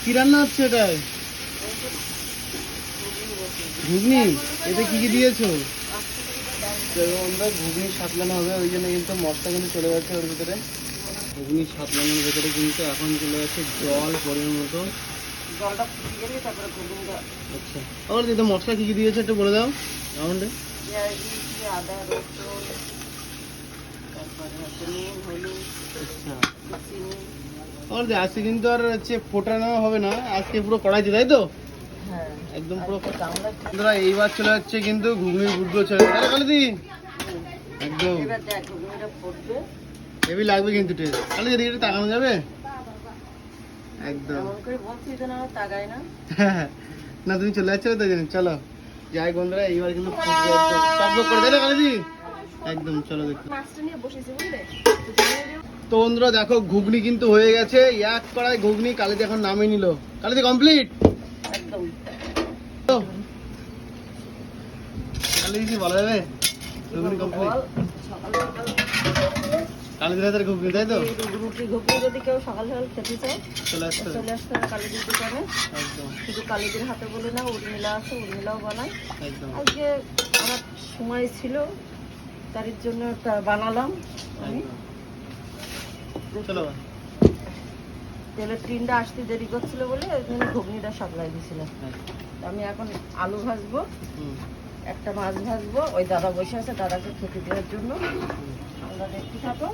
কি রান্না হচ্ছে এটাই? ঘুগনি? এতে কি কি দিয়েছো? আমরা ঘুগনি সাতলানো হবে, ওই জন্য কিন্তু মশলা কিন্তু চলে যাচ্ছে ওর ভিতরে। ঘুগনি সাতলানোর ভেতরে কিন্তু এখন চলে যাচ্ছে জল পরিমাণ মতো। জলটা ফুটিয়ে গেলে তারপরে ঘুগনিটা। আচ্ছা, আবার দিদি মশলা কি কি দিয়েছে একটু বলে দাও রাউন্ডে। পেঁয়াজ দিয়েছি, আদা রসুন, তারপরে হচ্ছে নুন হলুদ, আচ্ছা, চিনি। আর আজকে কিন্তু আর হচ্ছে ফোটানো হবে না, আজকে পুরো কড়াইতে, তাই তো? হ্যাঁ একদম পুরো। গামলা। বন্ধুরা এইবার চলে যাচ্ছে কিন্তু ঘুগনির বুটগুলো চলে যাচ্ছে। আরে কালিদি একদম এবার দেখ ঘুগনিটা ফুটবে। হেভি লাগবে কিন্তু টেস্ট। কালিদি এদিকে একটু তাকানো যাবে? একদম। এমন করে বলছি যে না তাগাই না। না তুমি চলে যাচ্ছো তাই জন্য। চলো যাই বন্ধুরা, এইবার কিন্তু ফুটবে একদম টকবক করে, তাই না কালিদি? একদম চলো দেখো। মাছটা নিয়ে বসেছি বুঝলে। তো বন্ধুরা দেখো ঘুগনি কিন্তু হয়ে গেছে, এক কড়াই ঘুগনি কালিদি এখন নামিয়ে নিল। কালিদি কমপ্লিট একদম। কালিদি কি বলা যাবে? ঘুগনি কমপ্লিট। সকাল সকাল কালিদির হাতের ঘুগনি, তাই তো? রুটি ঘুগনি যদি কেউ সকাল সকাল খেতে চায় চলে আসতে হবে। চলে আসতে হবে কালিদির দোকানে। একদম শুধু কালিদির হাতে বলে না, উর্মিলা আছে, উর্মিলাও বানায়। একদম আজকে আমার সময় ছিল তার জন্য একটা বানালাম আমি। একদম। চলো তেলের টিনটা আসতে দেরি করছিল বলে ওই জন্য ঘুগনিটা সাপ্লাই দিয়েছিলাম। আমি এখন আলু ভাজবো, একটা মাছ ভাজবো। ওই দাদা বসে আছে, দাদাকে খেতে দেওয়ার জন্য। আমরা দেখতে থাকো।